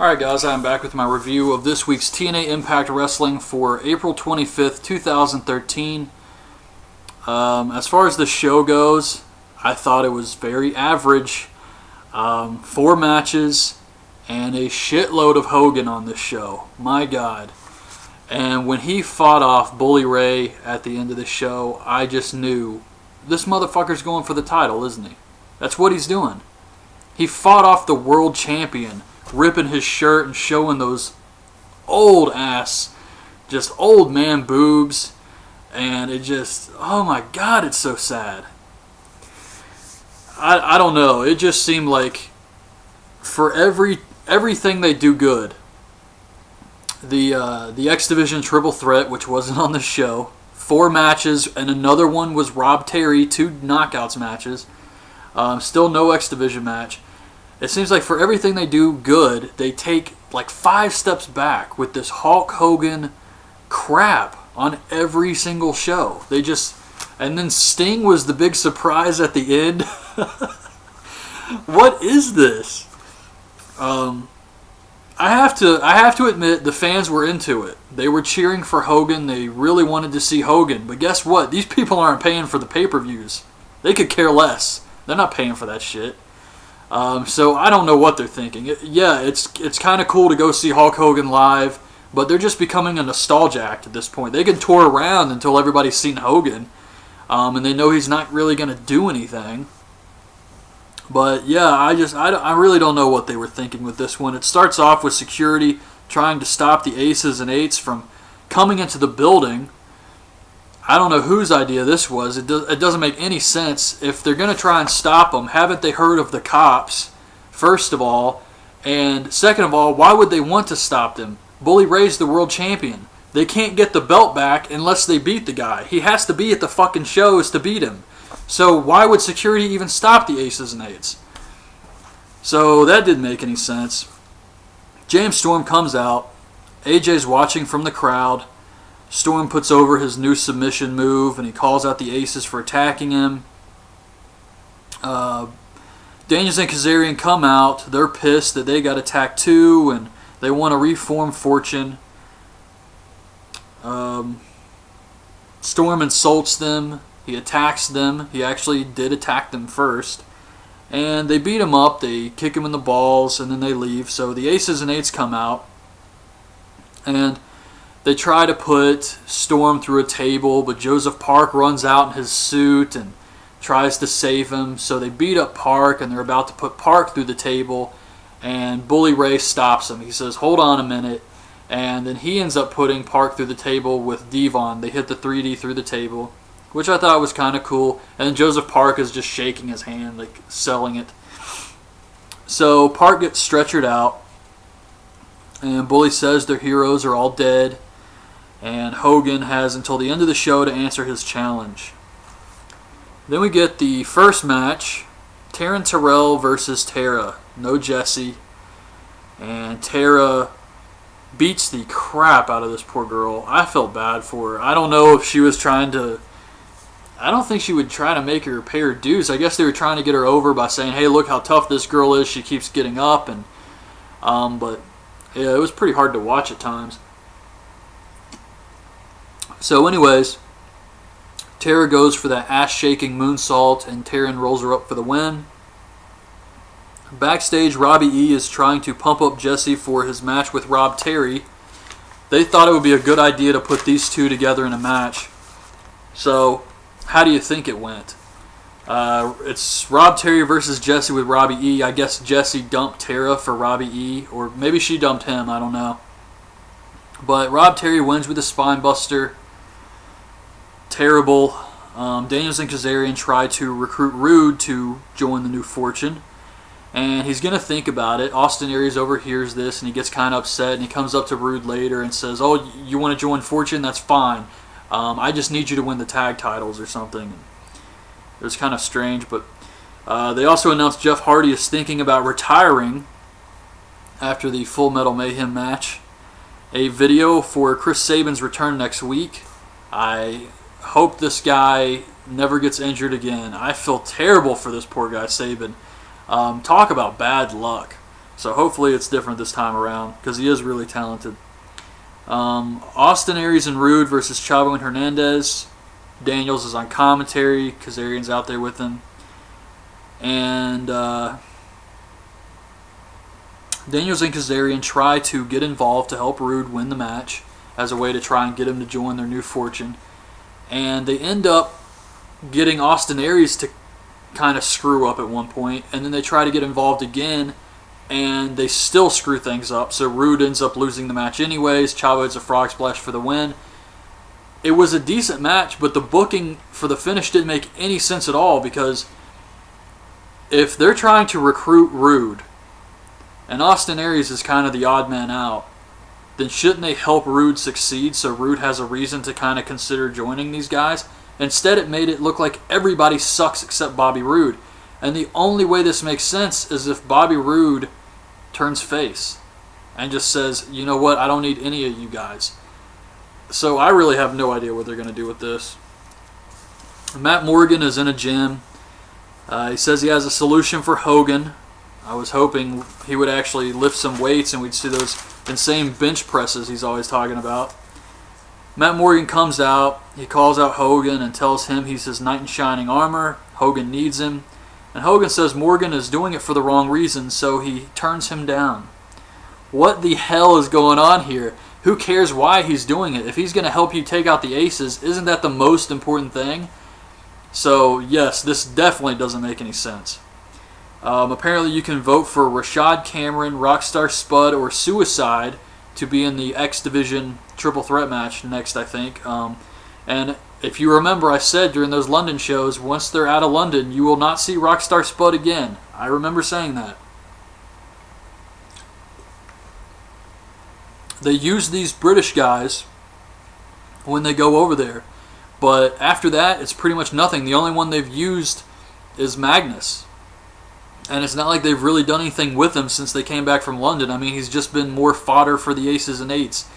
Alright guys, I'm back with my review of this week's TNA Impact Wrestling for April 25th, 2013. As far as the show goes, I thought it was very average. 4 matches and a shitload of Hogan on this show. My God. And when he fought off Bully Ray at the end of the show, I just knew this motherfucker's going for the title, isn't he? That's what he's doing. He fought off the world champion, ripping his shirt and showing those old ass, just old man boobs, and it just, oh my God, it's so sad. I don't know, it just seemed like for everything they do good, the X Division Triple Threat, which wasn't on the show, 4 matches, and another one was Rob Terry, 2 knockouts matches, still no X Division match. It seems like for everything they do good, they take like 5 steps back with this Hulk Hogan crap on every single show. And then Sting was the big surprise at the end. What is this? I have to admit the fans were into it. They were cheering for Hogan. They really wanted to see Hogan. But guess what? These people aren't paying for the pay-per-views. They could care less. They're not paying for that shit. So I don't know what they're thinking. It's kind of cool to go see Hulk Hogan live, but they're just becoming a nostalgia act at this point. They can tour around until everybody's seen Hogan, and they know he's not really going to do anything. But yeah, I really don't know what they were thinking with this one. It starts off with security trying to stop the Aces and Eights from coming into the building. I don't know whose idea this was. It doesn't make any sense. If they're going to try and stop them, haven't they heard of the cops, first of all? And second of all, why would they want to stop them? Bully Ray's the world champion. They can't get the belt back unless they beat the guy. He has to be at the fucking shows to beat him. So why would security even stop the Aces and Eights? So that didn't make any sense. James Storm comes out. AJ's watching from the crowd. Storm puts over his new submission move, and he calls out the Aces for attacking him. Daniels and Kazarian come out. They're pissed that they got attacked too, and they want to reform Fortune. Storm insults them. He attacks them. He actually did attack them first. And they beat him up. They kick him in the balls, and then they leave. So the Aces and Eights come out. And they try to put Storm through a table, but Joseph Park runs out in his suit and tries to save him. So they beat up Park, and they're about to put Park through the table, and Bully Ray stops him. He says, "Hold on a minute." And then he ends up putting Park through the table with Devon. They hit the 3D through the table, which I thought was kind of cool. And then Joseph Park is just shaking his hand, like selling it. So Park gets stretchered out, and Bully says their heroes are all dead. And Hogan has until the end of the show to answer his challenge. Then we get the first match, Taryn Terrell versus Tara. No Jesse. And Tara beats the crap out of this poor girl. I felt bad for her. I don't know if she was trying to... I don't think she would try to make her pay her dues. I guess they were trying to get her over by saying, hey, look how tough this girl is. She keeps getting up. But yeah, it was pretty hard to watch at times. So anyways, Tara goes for that ass-shaking moonsault, and Taryn rolls her up for the win. Backstage, Robbie E is trying to pump up Jesse for his match with Rob Terry. They thought it would be a good idea to put these two together in a match. So, how do you think it went? It's Rob Terry versus Jesse with Robbie E. I guess Jesse dumped Tara for Robbie E. Or maybe she dumped him, I don't know. But Rob Terry wins with a spine buster. Terrible. Daniels and Kazarian try to recruit Rude to join the New Fortune. And he's going to think about it. Austin Aries overhears this, and he gets kind of upset. And he comes up to Rude later and says, oh, you want to join Fortune? That's fine. I just need you to win the tag titles or something. It was kind of strange. But they also announced Jeff Hardy is thinking about retiring after the Full Metal Mayhem match. A video for Chris Sabin's return next week. I hope this guy never gets injured again. I feel terrible for this poor guy, Sabin. Talk about bad luck. So hopefully it's different this time around because he is really talented. Austin Aries and Rude versus Chavo and Hernandez. Daniels is on commentary. Kazarian's out there with him. And Daniels and Kazarian try to get involved to help Rude win the match as a way to try and get him to join their new fortune. And they end up getting Austin Aries to kind of screw up at one point, and then they try to get involved again, and they still screw things up. So Rude ends up losing the match anyways. Chavo hits a frog splash for the win. It was a decent match, but the booking for the finish didn't make any sense at all, because if they're trying to recruit Rude, and Austin Aries is kind of the odd man out, then shouldn't they help Rude succeed so Rude has a reason to kind of consider joining these guys? Instead, it made it look like everybody sucks except Bobby Roode. And the only way this makes sense is if Bobby Roode turns face and just says, you know what, I don't need any of you guys. So I really have no idea what they're going to do with this. Matt Morgan is in a gym. He says he has a solution for Hogan. I was hoping he would actually lift some weights and we'd see those insane bench presses he's always talking about. Matt Morgan comes out, he calls out Hogan and tells him he's his knight in shining armor. Hogan needs him. And Hogan says Morgan is doing it for the wrong reason, so he turns him down. What the hell is going on here? Who cares why he's doing it? If he's going to help you take out the aces, isn't that the most important thing? So, yes, this definitely doesn't make any sense. Apparently you can vote for Rashad Cameron, Rockstar Spud, or Suicide to be in the X Division triple threat match next, I think. And if you remember, I said during those London shows, once they're out of London, you will not see Rockstar Spud again. I remember saying that. They use these British guys when they go over there. But after that, it's pretty much nothing. The only one they've used is Magnus. And it's not like they've really done anything with him since they came back from London. I mean, he's just been more fodder for the aces and eights.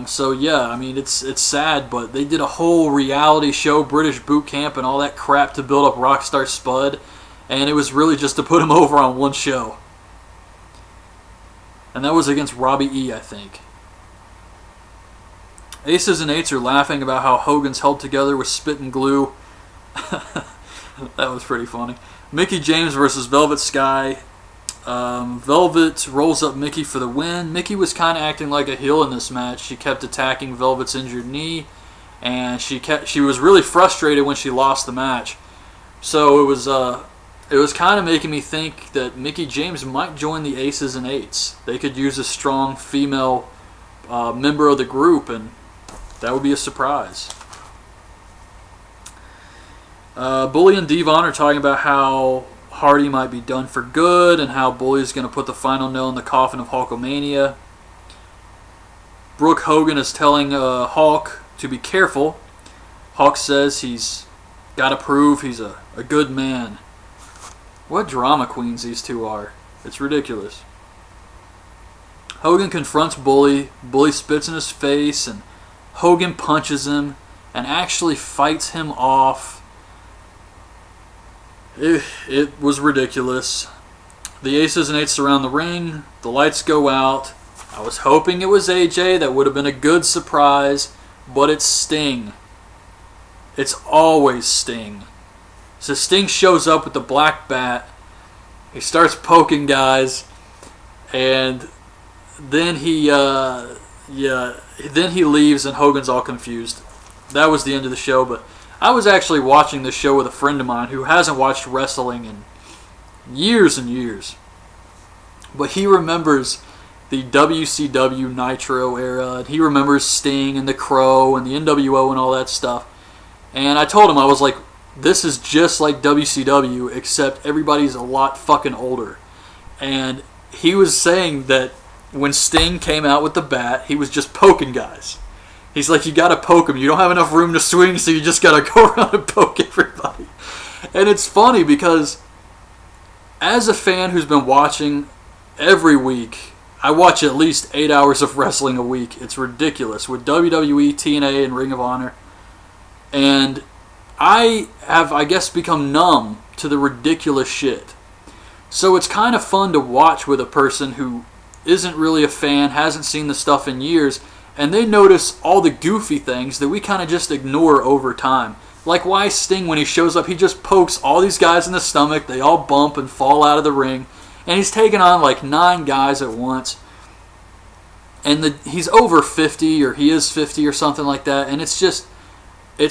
So yeah, I mean, it's sad, but they did a whole reality show, British boot camp, and all that crap to build up Rockstar Spud, and it was really just to put him over on one show. And that was against Robbie E, I think. Aces and eights are laughing about how Hogan's held together with spit and glue. That was pretty funny. Mickie James versus Velvet Sky. Velvet rolls up Mickie for the win. Mickie was kind of acting like a heel in this match. She kept attacking Velvet's injured knee, and she was really frustrated when she lost the match. So it was kind of making me think that Mickie James might join the Aces and Eights. They could use a strong female member of the group, and that would be a surprise. Bully and Devon are talking about how Hardy might be done for good and how Bully is going to put the final nail in the coffin of Hulkamania. Brooke Hogan is telling Hulk to be careful. Hulk says he's got to prove he's a good man. What drama queens these two are. It's ridiculous. Hogan confronts Bully. Bully spits in his face and Hogan punches him and actually fights him off. It was ridiculous. The Aces and Eights surround the ring. The lights go out. I was hoping it was AJ. That would have been a good surprise. But it's Sting. It's always Sting. So Sting shows up with the black bat. He starts poking guys. And then he leaves and Hogan's all confused. That was the end of the show, but I was actually watching this show with a friend of mine who hasn't watched wrestling in years and years. But he remembers the WCW Nitro era, and he remembers Sting and the Crow and the NWO and all that stuff. And I told him, I was like, this is just like WCW, except everybody's a lot fucking older. And he was saying that when Sting came out with the bat, he was just poking guys. He's like, you gotta poke him. You don't have enough room to swing, so you just gotta go around and poke everybody. And it's funny because as a fan who's been watching every week, I watch at least 8 hours of wrestling a week. It's ridiculous with WWE, TNA, and Ring of Honor. And I have, I guess, become numb to the ridiculous shit. So it's kind of fun to watch with a person who isn't really a fan, hasn't seen the stuff in years, and they notice all the goofy things that we kind of just ignore over time. Like why Sting, when he shows up, he just pokes all these guys in the stomach, they all bump and fall out of the ring, and he's taking on like 9 guys at once. And he's over 50, or he is 50 or something like that, and it's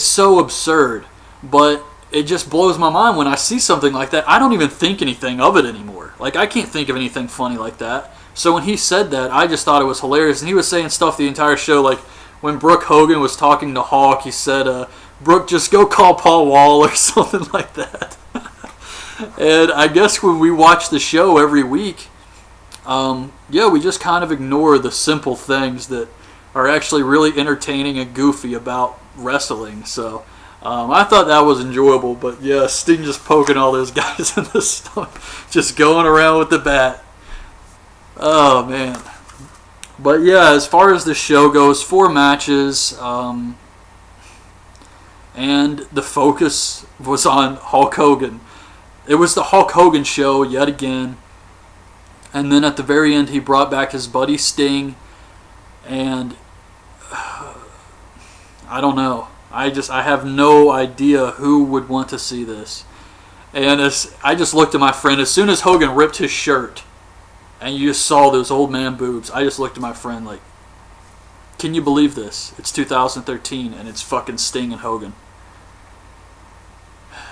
so absurd. But it just blows my mind when I see something like that. I don't even think anything of it anymore. Like, I can't think of anything funny like that. So when he said that, I just thought it was hilarious. And he was saying stuff the entire show, like when Brooke Hogan was talking to Hawk, he said, Brooke, just go call Paul Wall or something like that. And I guess when we watch the show every week, we just kind of ignore the simple things that are actually really entertaining and goofy about wrestling. So I thought that was enjoyable. But yeah, Sting just poking all those guys in the stomach, just going around with the bat. Oh, man. But yeah, as far as the show goes, 4 matches, and the focus was on Hulk Hogan. It was the Hulk Hogan show yet again. And then at the very end, he brought back his buddy Sting, and I don't know. I have no idea who would want to see this. And I just looked at my friend. As soon as Hogan ripped his shirt, and you just saw those old man boobs, I just looked at my friend like, can you believe this? It's 2013, and it's fucking Sting and Hogan.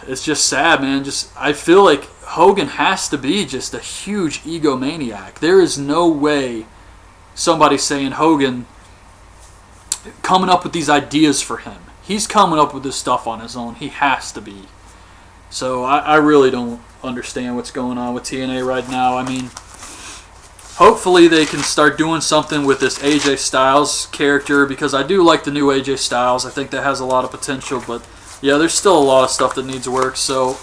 It's just sad, man. I feel like Hogan has to be just a huge egomaniac. There is no way somebody's saying Hogan coming up with these ideas for him. He's coming up with this stuff on his own. He has to be. So I really don't understand what's going on with TNA right now. I mean, hopefully they can start doing something with this AJ Styles character, because I do like the new AJ Styles. I think that has a lot of potential, but yeah, there's still a lot of stuff that needs work. So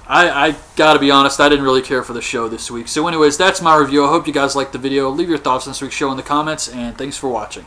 I gotta be honest, I didn't really care for the show this week. So anyways, that's my review. I hope you guys liked the video. Leave your thoughts on this week's show in the comments, and thanks for watching.